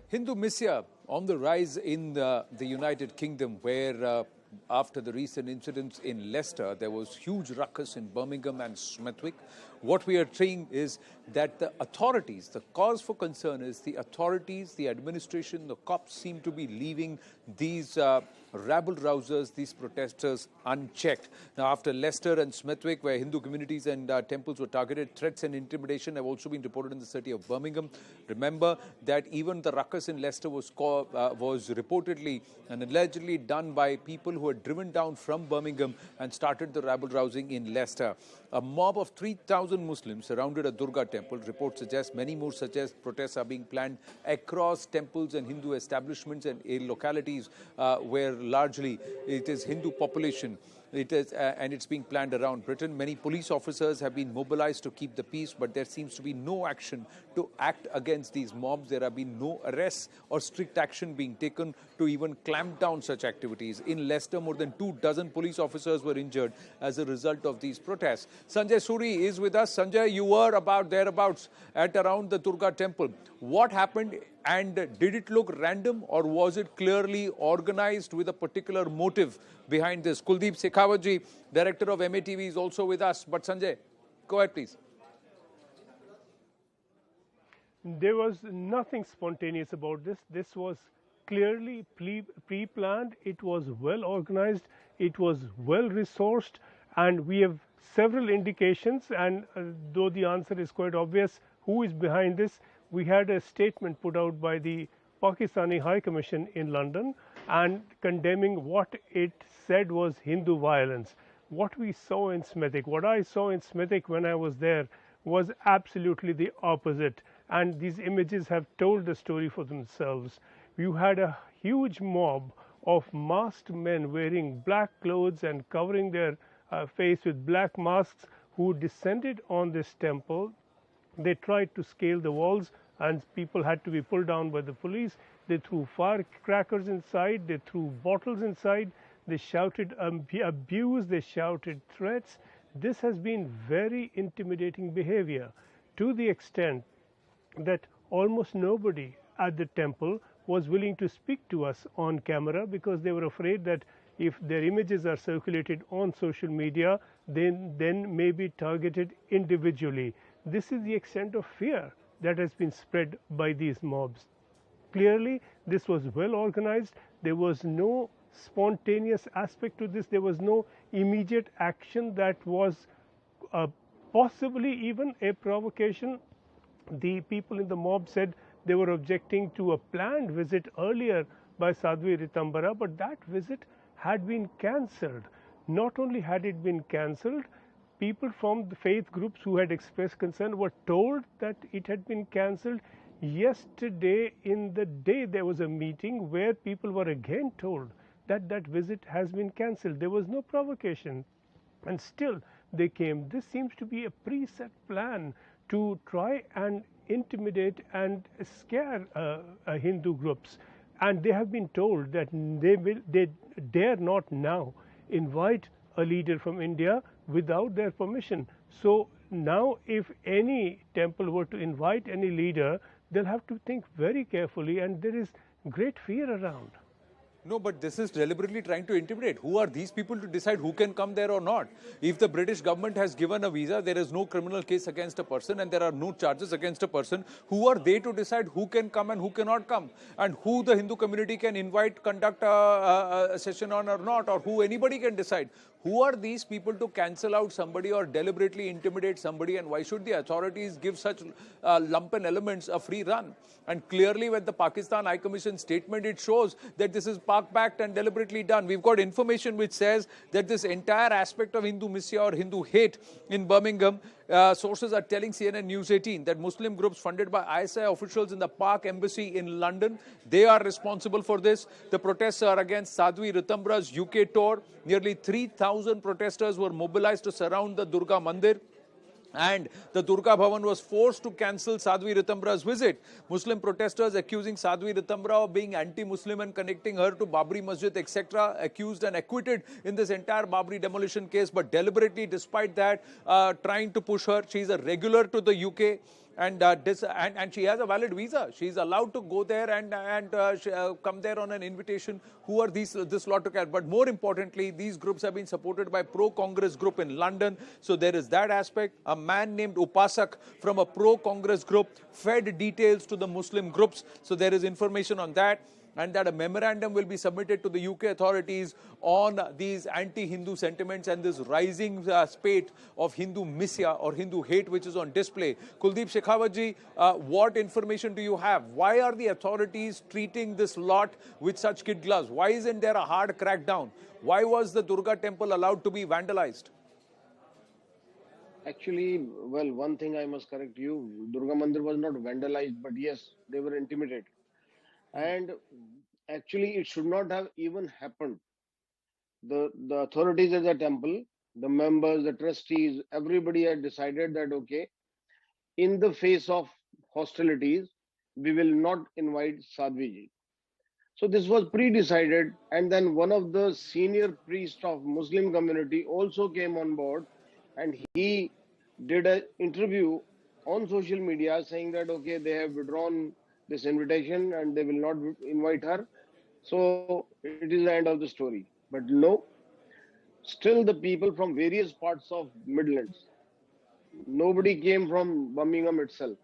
Hindu Misia on the rise in the United Kingdom, where after the recent incidents in Leicester, there was huge ruckus in Birmingham and Smethwick. What we are saying is that the authorities, the cause for concern is the authorities, the administration, the cops seem to be leaving these rabble-rousers, these protesters unchecked. Now, after Leicester and Smethwick, where Hindu communities and temples were targeted, threats and intimidation have also been reported in the city of Birmingham. Remember that even the ruckus in Leicester was reportedly and allegedly done by people who had driven down from Birmingham and started the rabble-rousing in Leicester. A mob of 3,000 Muslims surrounded a Durga temple. Reports suggest many more such as protests are being planned across temples and Hindu establishments and localities where largely it is Hindu population. It is, and it's being planned around Britain. Many police officers have been mobilized to keep the peace, but there seems to be no action to act against these mobs. There have been no arrests or strict action being taken to even clamp down such activities. In Leicester, more than 24 police officers were injured as a result of these protests. Sanjay Suri is with us. Sanjay, you were about thereabouts at around the Durga temple. What happened, and did it look random, or was it clearly organized with a particular motive behind this? Kuldeep Shekhawatji, director of MATV, is also with us. But Sanjay, go ahead, please. There was nothing spontaneous about this. This was clearly pre-planned. It was well organized. It was well resourced. And we have several indications. And though the answer is quite obvious, who is behind this? We had a statement put out by the Pakistani High Commission in London and condemning what it said was Hindu violence. What we saw in Smethwick, what I saw in Smethwick when I was there, was absolutely the opposite. And these images have told the story for themselves. You had a huge mob of masked men wearing black clothes and covering their face with black masks who descended on this temple. They tried to scale the walls and people had to be pulled down by the police. They threw firecrackers inside, they threw bottles inside, they shouted abuse, they shouted threats. This has been very intimidating behavior, to the extent that almost nobody at the temple was willing to speak to us on camera because they were afraid that if their images are circulated on social media, then may be targeted individually. This is the extent of fear that has been spread by these mobs. Clearly, this was well organized. There was no spontaneous aspect to this. There was no immediate action that was possibly even a provocation. The people in the mob said they were objecting to a planned visit earlier by Sadhvi Ritambara, but that visit had been cancelled. Not only had it been cancelled, people from the faith groups who had expressed concern were told that it had been cancelled. Yesterday, in the day, there was a meeting where people were again told that that visit has been cancelled. There was no provocation, and still they came. This seems to be a preset plan to try and intimidate and scare Hindu groups. And they have been told that they dare not now invite a leader from India without their permission. So now if any temple were to invite any leader, they'll have to think very carefully, and there is great fear around. No, but this is deliberately trying to intimidate. Who are these people to decide who can come there or not? If the British government has given a visa, there is no criminal case against a person and there are no charges against a person. Who are they to decide who can come and who cannot come? And who the Hindu community can invite, conduct a session on or not, or who anybody can decide? Who are these people to cancel out somebody or deliberately intimidate somebody, and why should the authorities give such lumpen elements a free run? And clearly with the Pakistan High Commission statement, it shows that this is Pak-backed and deliberately done. We've got information which says that this entire aspect of Hindu Misia or Hindu hate in Birmingham, sources are telling CNN News 18 that Muslim groups funded by ISI officials in the Pak embassy in London, they are responsible for this. The protests are against Sadhvi Ritambara's UK tour. Nearly 3,000 protesters were mobilized to surround the Durga Mandir. And the Durga Bhawan was forced to cancel Sadhvi Ritambara's visit. Muslim protesters accusing Sadhvi Ritambara of being anti-Muslim and connecting her to Babri Masjid, etc., accused and acquitted in this entire Babri demolition case, but deliberately, despite that, trying to push her. She's a regular to the UK. and she has a valid visa. She's allowed to go there and come there on an invitation. Who are this lot to care? But more importantly, these groups have been supported by pro-Congress group in London. So there is that aspect. A man named Upasak from a pro-Congress group fed details to the Muslim groups. So there is information on that, and that a memorandum will be submitted to the UK authorities on these anti-Hindu sentiments and this rising spate of Hindu misya or Hindu hate which is on display. Kuldeep Shekhawat what information do you have? Why are the authorities treating this lot with such kid gloves? Why isn't there a hard crackdown? Why was the Durga temple allowed to be vandalized? Actually, well, one thing I must correct you. Durga Mandir was not vandalized, but yes, they were intimidated. And actually, it should not have even happened. The authorities at the temple, the members, the trustees, everybody had decided that okay, in the face of hostilities, we will not invite Sadhviji. So this was pre-decided, and then one of the senior priests of Muslim community also came on board, and he did an interview on social media saying that okay, they have withdrawn this invitation and they will not invite her. So it is the end of the story. But no, still the people from various parts of Midlands, nobody came from Birmingham itself.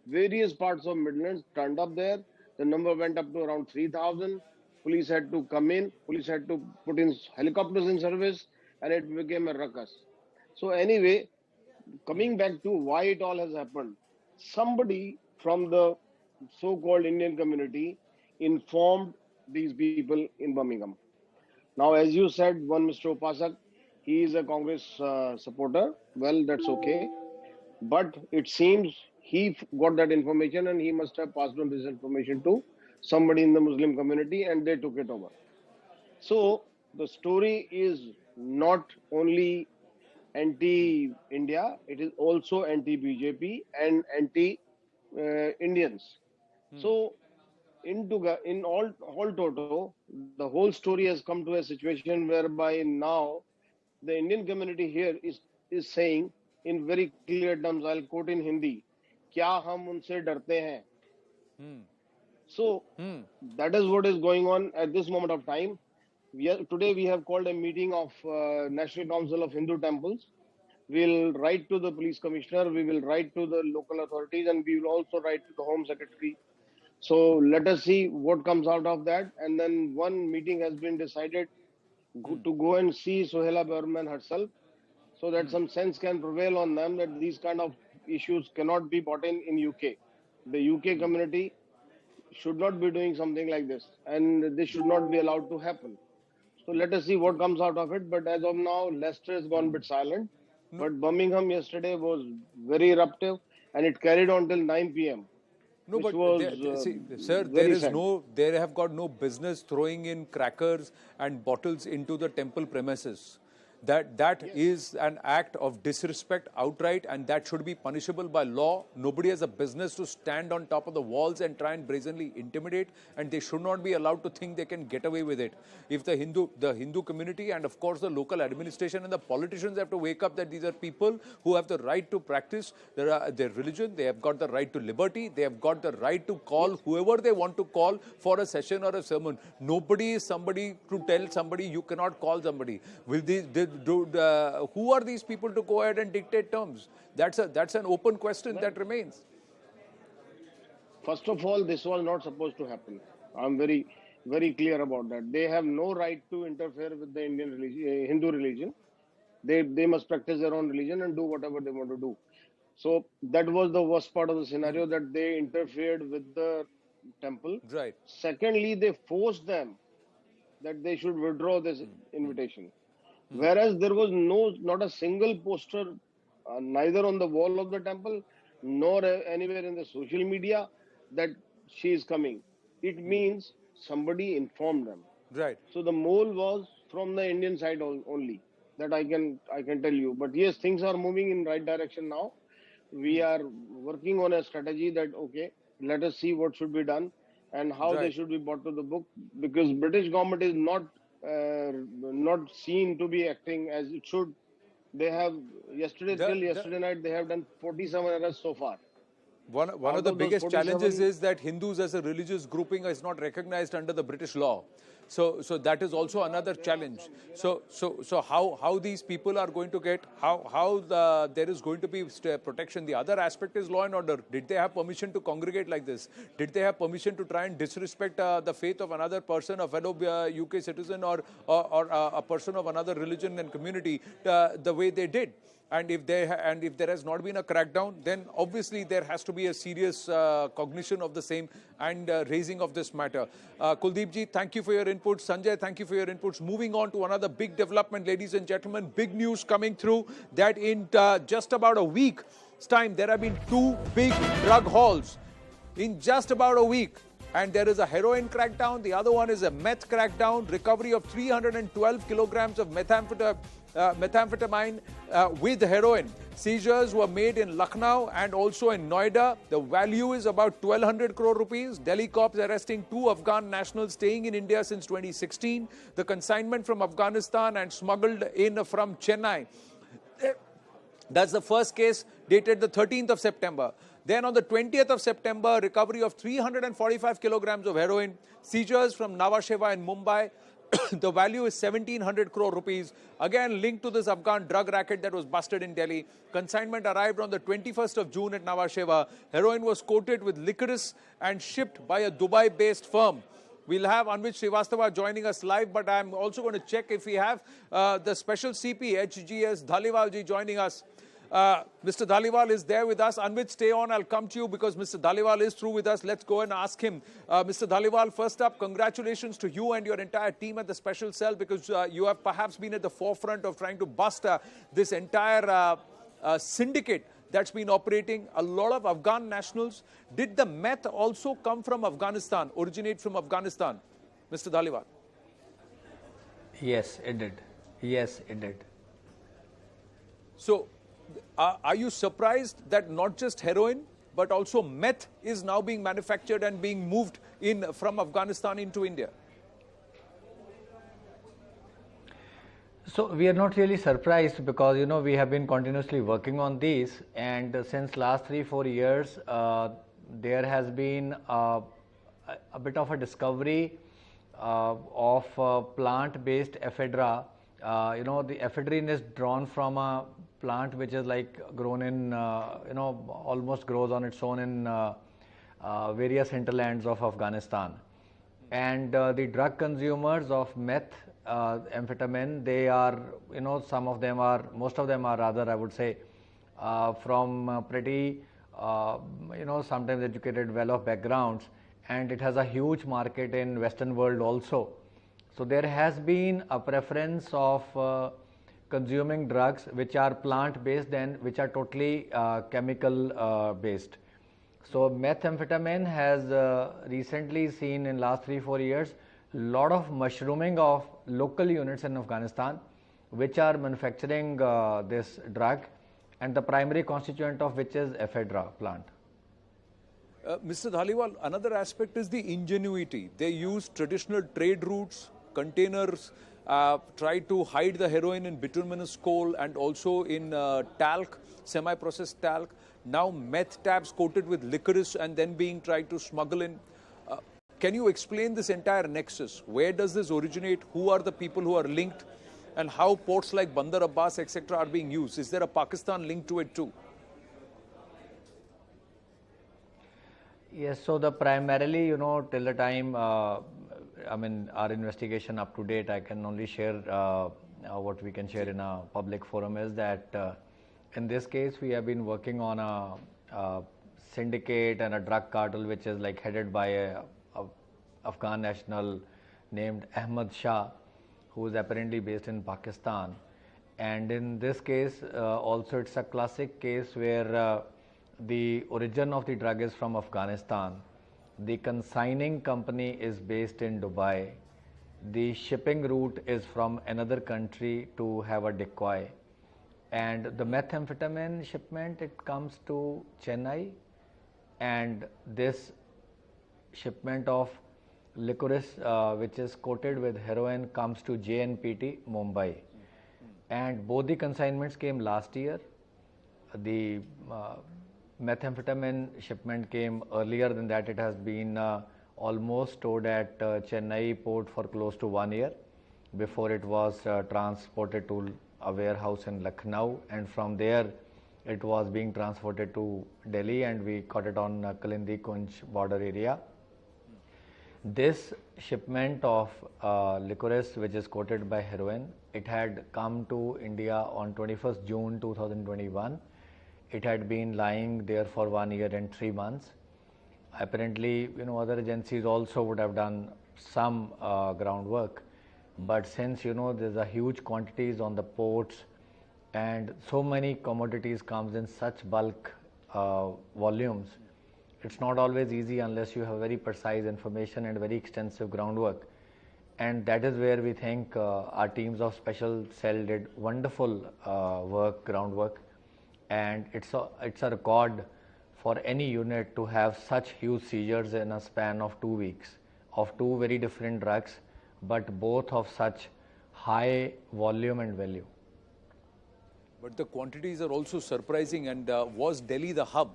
Various parts of Midlands turned up there. The number went up to around 3,000. Police had to come in. Police had to put in helicopters in service, and it became a ruckus. So anyway, coming back to why it all has happened, somebody from the so-called Indian community informed these people in Birmingham. Now, as you said, one Mr. Upasak, he is a Congress supporter. Well, that's okay. But it seems he got that information and he must have passed on this information to somebody in the Muslim community and they took it over. So the story is not only anti India, it is also anti BJP and anti Indians. So in all toto, the whole story has come to a situation whereby now the Indian community here is saying in very clear terms, I'll quote in Hindi, क्या हम उनसे डरते हैं? So that is what is going on at this moment of time. Today we have called a meeting of National Council of Hindu Temples. We'll write to the police commissioner, we will write to the local authorities, and we will also write to the Home Secretary. So let us see what comes out of that. And then one meeting has been decided to go and see Sohela Berman herself so that some sense can prevail on them that these kind of issues cannot be brought in UK. The UK community should not be doing something like this and this should not be allowed to happen. So let us see what comes out of it. But as of now, Leicester has gone a bit silent. No. But Birmingham yesterday was very eruptive and it carried on till 9 p.m. No, which but was see, sir, very sad. they have got no business throwing in crackers and bottles into the temple premises. That is an act of disrespect outright, and that should be punishable by law. Nobody has a business to stand on top of the walls and try and brazenly intimidate, and they should not be allowed to think they can get away with it. If the Hindu community and of course the local administration and the politicians have to wake up that these are people who have the right to practice their religion, they have got the right to liberty, they have got the right to call whoever they want to call for a session or a sermon. Nobody is somebody to tell somebody you cannot call somebody. Who are these people to go ahead and dictate terms? That's an open question that remains. First of all, this was not supposed to happen. I'm very clear about that. They have no right to interfere with the Indian religion, Hindu religion. They must practice their own religion and do whatever they want to do. So that was the worst part of the scenario, that they interfered with the temple. Right. Secondly, they forced them that they should withdraw this invitation. Whereas there was not a single poster, neither on the wall of the temple nor anywhere in the social media, that she is coming. It means somebody informed them. Right. So the mole was from the Indian side only. That I can tell you. But yes, things are moving in right direction now. We are working on a strategy that okay, let us see what should be done and how they Right. should be brought to the book, because British government is not seen to be acting as it should. They have till yesterday night they have done 47 arrests so far. One of the Out of those biggest challenges 47, is that Hindus as a religious grouping is not recognized under the British law. So that is also another challenge. So how these people are going to get, there is going to be protection. The other aspect is law and order. Did they have permission to congregate like this? Did they have permission to try and disrespect the faith of another person, a fellow UK citizen, or a person of another religion and community the way they did? And if there has not been a crackdown, then obviously there has to be a serious cognition of the same and raising of this matter. Kuldeep ji, thank you for your inputs. Sanjay, thank you for your inputs. Moving on to another big development, ladies and gentlemen, big news coming through that in just about a week's time, there have been 2 big drug hauls in just about a week. And there is a heroin crackdown, the other one is a meth crackdown, recovery of 312 kilograms of methamphetamine with heroin. Seizures were made in Lucknow and also in Noida. The value is about 1,200 crore rupees. Delhi cops arresting 2 Afghan nationals staying in India since 2016. The consignment from Afghanistan and smuggled in from Chennai. That's the first case dated the 13th of September. Then on the 20th of September, recovery of 345 kilograms of heroin, seizures from Nhava Sheva in Mumbai. The value is 1,700 crore rupees. Again, linked to this Afghan drug racket that was busted in Delhi. Consignment arrived on the 21st of June at Nhava Sheva. Heroin was coated with licorice and shipped by a Dubai-based firm. We'll have Anvit Srivastava joining us live, but I'm also going to check if we have the special CP, HGS Dhaliwal ji joining us. Mr. Dhaliwal is there with us. Anvit, stay on. I'll come to you because Mr. Dhaliwal is through with us. Let's go and ask him. Mr. Dhaliwal, first up, congratulations to you and your entire team at the Special Cell because you have perhaps been at the forefront of trying to bust this entire syndicate that's been operating. A lot of Afghan nationals. Did the meth also come from Afghanistan, originate from Afghanistan? Mr. Dhaliwal. Yes, it did. Yes, it did. So, are you surprised that not just heroin, but also meth is now being manufactured and being moved in from Afghanistan into India? So we are not really surprised because we have been continuously working on these, and since last 3-4 years there has been a bit of a discovery of plant-based ephedra. The ephedrine is drawn from a plant which is like grown in almost grows on its own in various hinterlands of Afghanistan, and the drug consumers of meth, amphetamine, they are most of them are rather, I would say, from pretty sometimes educated, well-off backgrounds, and it has a huge market in Western world also. So there has been a preference of consuming drugs which are plant-based and which are totally chemical-based. So methamphetamine has recently seen in last 3-4 years lot of mushrooming of local units in Afghanistan which are manufacturing this drug, and the primary constituent of which is ephedra plant. Mr. Dhaliwal, another aspect is the ingenuity. They use traditional trade routes, containers, try to hide the heroin in bituminous coal and also in talc, semi-processed talc. Now meth tabs coated with licorice and then being tried to smuggle in. Can you explain this entire nexus? Where does this originate? Who are the people who are linked? And how ports like Bandar Abbas, etc. are being used? Is there a Pakistan link to it too? Yes, so the primarily, till the time, our investigation up to date, I can only share what we can share in a public forum is that in this case, we have been working on a syndicate and a drug cartel which is like headed by a Afghan national named Ahmad Shah, who is apparently based in Pakistan. And in this case, also it's a classic case where the origin of the drug is from Afghanistan. The consigning company is based in Dubai. The shipping route is from another country to have a decoy. And the methamphetamine shipment, it comes to Chennai, and this shipment of licorice which is coated with heroin comes to JNPT, Mumbai. And both the consignments came last year. The methamphetamine shipment came earlier than that. It has been almost stored at Chennai port for close to 1 year before it was transported to a warehouse in Lucknow, and from there it was being transported to Delhi, and we caught it on Kalindi Kunj border area. This shipment of licorice, which is coated by heroin, it had come to India on 21st June 2021. It had been lying there for 1 year and 3 months. Apparently, other agencies also would have done some groundwork, but since there's a huge quantities on the ports and so many commodities comes in such bulk volumes, it's not always easy unless you have very precise information and very extensive groundwork. And that is where we think our teams of special cell did wonderful groundwork, and it's a record for any unit to have such huge seizures in a span of 2 weeks of two very different drugs, but both of such high volume and value. But the quantities are also surprising. And was Delhi the hub?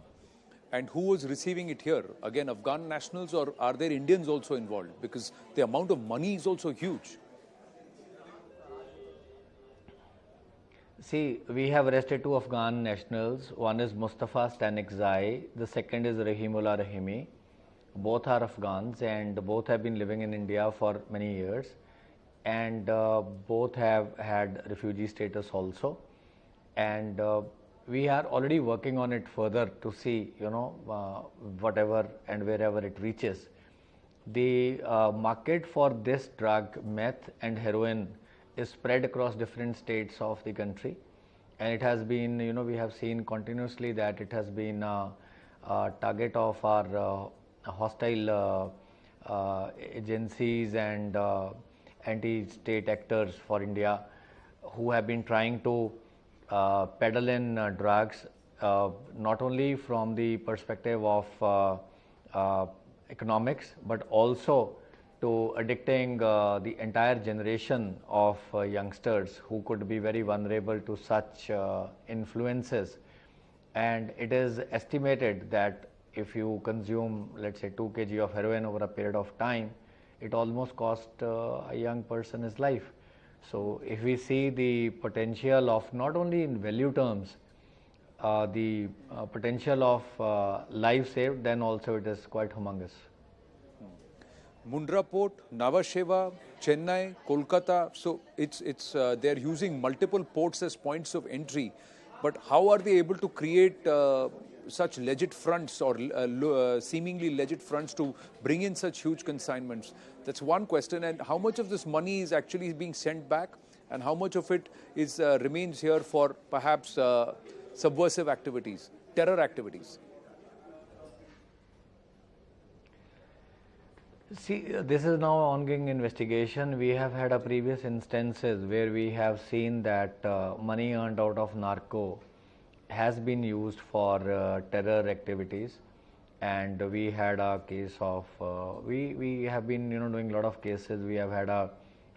And who was receiving it here? Again, Afghan nationals, or are there Indians also involved? Because the amount of money is also huge. See, we have arrested 2 Afghan nationals. One is Mustafa Stanikzai, the second is Rahimullah Rahimi. Both are Afghans and both have been living in India for many years, and both have had refugee status also. And we are already working on it further to see, whatever and wherever it reaches. The market for this drug, meth and heroin, is spread across different states of the country, and it has been, we have seen continuously that it has been a target of our hostile agencies and anti-state actors for India, who have been trying to peddle in drugs, not only from the perspective of economics, but also to addicting the entire generation of youngsters who could be very vulnerable to such influences. And it is estimated that if you consume, let's say, 2 kg of heroin over a period of time, it almost cost a young person his life. So if we see the potential of, not only in value terms, the potential of life saved, then also it is quite humongous. Mundra Port, Nhava Sheva, Chennai, Kolkata. So they're using multiple ports as points of entry. But how are they able to create such legit fronts, or seemingly legit fronts, to bring in such huge consignments? That's one question. And how much of this money is actually being sent back, and how much of it is remains here for perhaps subversive activities, terror activities? See, this is now an ongoing investigation. We have had a previous instances where we have seen that money earned out of narco has been used for terror activities, and we had a case of we have been doing a lot of cases. We have had a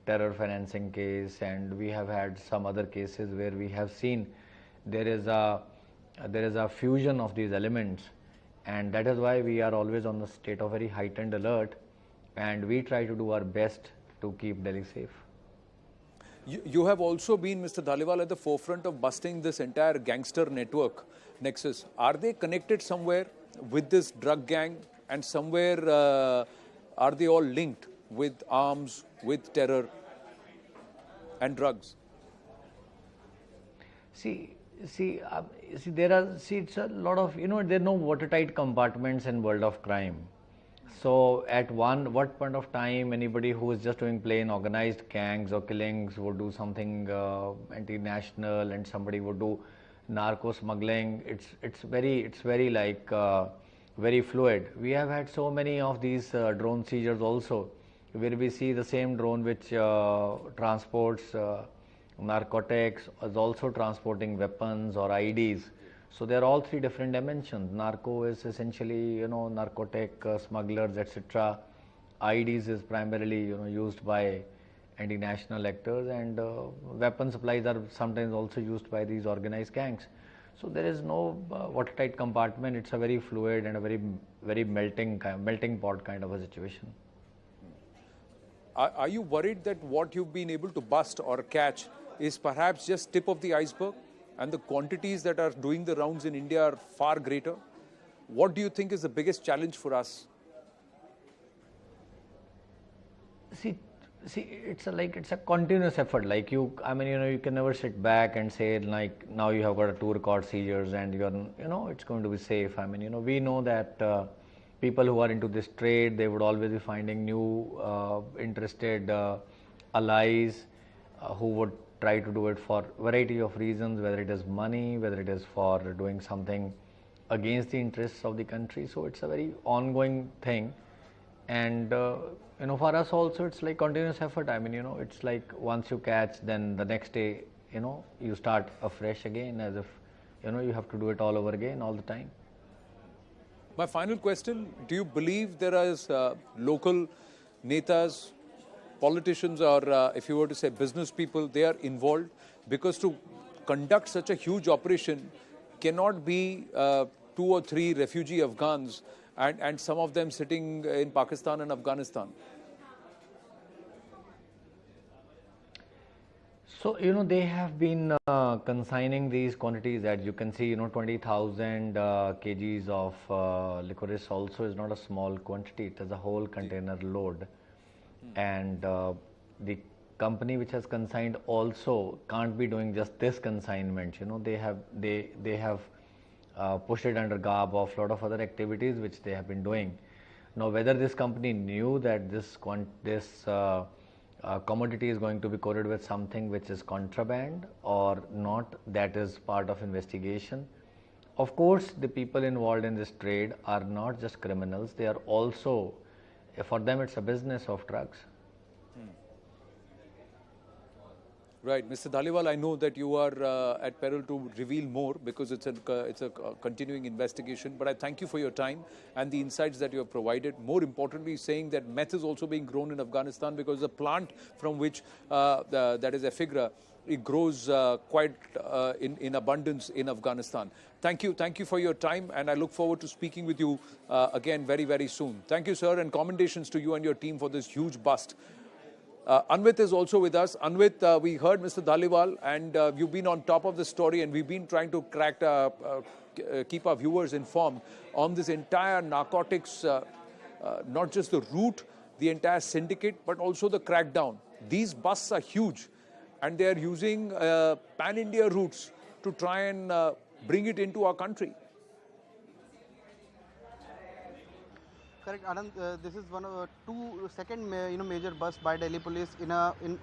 terror financing case, and we have had some other cases where we have seen there is a fusion of these elements, and that is why we are always on the state of very heightened alert, and we try to do our best to keep Delhi safe. You have also been, Mr. Dhaliwal, at the forefront of busting this entire gangster network nexus. Are they connected somewhere with this drug gang, and somewhere are they all linked with arms, with terror and drugs? It's a lot of, there are no watertight compartments in world of crime. So at what point of time anybody who is just doing plain organized gangs or killings would do something anti-national, and somebody would do narco smuggling. It's very like very fluid. We have had so many of these drone seizures also, where we see the same drone which transports narcotics is also transporting weapons or IEDs. So they are all three different dimensions. Narco is essentially, narcotic smugglers, etc. IEDs is primarily, used by anti-national actors, and weapon supplies are sometimes also used by these organized gangs. So there is no watertight compartment. It's a very fluid and a very melting pot kind of a situation. Are you worried that what you've been able to bust or catch is perhaps just tip of the iceberg, and the quantities that are doing the rounds in India are far greater? What do you think is the biggest challenge for us? See, it's a continuous effort. Like you can never sit back and say like now you have got a 2 record seizures and it's going to be safe. We know that people who are into this trade, they would always be finding new interested allies who would try to do it for variety of reasons, whether it is money, whether it is for doing something against the interests of the country. So it's a very ongoing thing. And for us also it's like continuous effort. It's like once you catch, then the next day you start afresh again, as if you have to do it all over again all the time. My final question, do you believe there is local netas, politicians, or if you were to say business people, they are involved? Because to conduct such a huge operation cannot be 2 or 3 refugee Afghans and some of them sitting in Pakistan and Afghanistan. So, they have been consigning these quantities that you can see, 20,000 kgs of licorice also is not a small quantity. It is a whole container load. And the company which has consigned also can't be doing just this consignment. They have pushed it under garb of a lot of other activities which they have been doing. Now, whether this company knew that this commodity is going to be coated with something which is contraband or not, that is part of investigation. Of course, the people involved in this trade are not just criminals, they are also, for them it's a business of drugs. Right. Mr. Dhaliwal, I know that you are at peril to reveal more because it's a continuing investigation, but I thank you for your time and the insights that you have provided. More importantly, saying that meth is also being grown in Afghanistan because the plant from which that is Efigra, it grows quite in abundance in Afghanistan. Thank you for your time, and I look forward to speaking with you again very, very soon. Thank you, sir, and commendations to you and your team for this huge bust. Anvit is also with us. Anvit, we heard Mr. Dhaliwal, and you've been on top of the story, and we've been trying to keep our viewers informed on this entire narcotics, not just the route, the entire syndicate, but also the crackdown. These busts are huge, and they are using pan-India routes to try and bring it into our country. Correct, Anand. This is one of second major bust by Delhi police in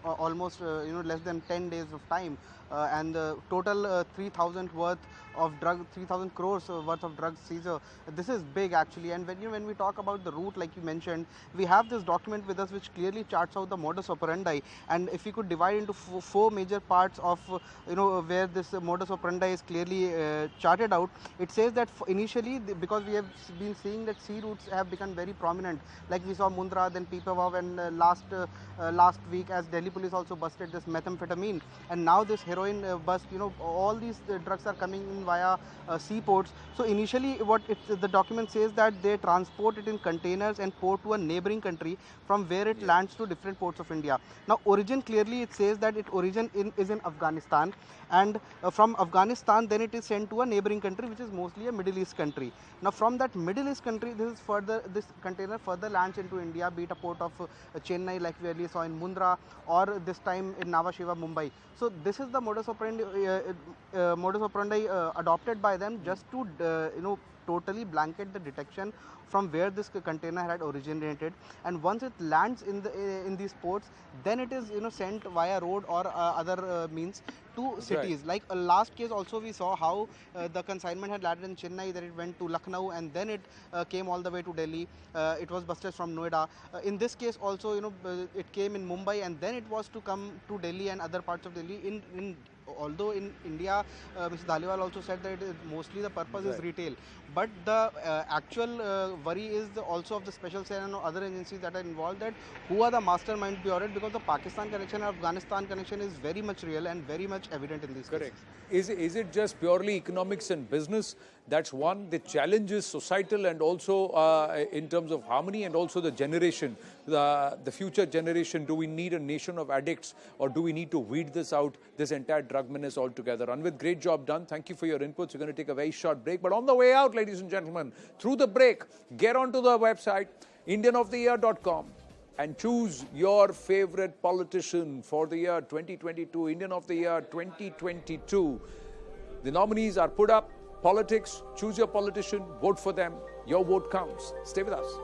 almost less than 10 days of time, and total 3,000 worth of drug, 3,000 crores worth of drugs seizure. This is big actually. And when we talk about the route, like you mentioned, we have this document with us which clearly charts out the modus operandi. And if we could divide into 4 major parts of where this modus operandi is clearly charted out, it says that initially, because we have been seeing that sea routes have become very prominent, like we saw Mundra, then Pipavav, and last week as Delhi police also busted this methamphetamine, and now this heroin bust. All these drugs are coming in via seaports. So initially the document says that they transport it in containers and port to a neighboring country from where it lands to different ports of India. Now origin, clearly it says that its origin is in Afghanistan, and from Afghanistan then it is sent to a neighboring country which is mostly a Middle East country. Now from that Middle East country, this container further lands into India, be it a port of Chennai like we earlier saw in Mundra, or this time in Nhava Sheva, Mumbai. So this is the modus operandi adopted by them, just to totally blanket the detection from where this container had originated. And once it lands in these ports, then it is sent via road or other means to cities. Right. Like last case also we saw how the consignment had landed in Chennai, then it went to Lucknow, and then it came all the way to Delhi. It was busted from Noida. In this case also, it came in Mumbai, and then it was to come to Delhi and other parts of Delhi in although in India, Mr. Dhaliwal also said that mostly the purpose is Right. retail, but the actual worry is also of the special cell and other agencies that are involved, that who are the masterminds behind it, because the Pakistan connection and Afghanistan connection is very much real and very much evident in these Correct. cases. Is it just purely economics and business? That's one. The challenge is societal and also in terms of harmony, and also the generation, the future generation. Do we need a nation of addicts, or do we need to weed this out, this entire drug menace altogether? Anvid, great job done. Thank you for your inputs. We're going to take a very short break. But on the way out, ladies and gentlemen, through the break, get onto the website, indianoftheyear.com. and choose your favorite politician for the year 2022, Indian of the Year 2022. The nominees are put up. Politics, choose your politician, vote for them. Your vote counts. Stay with us.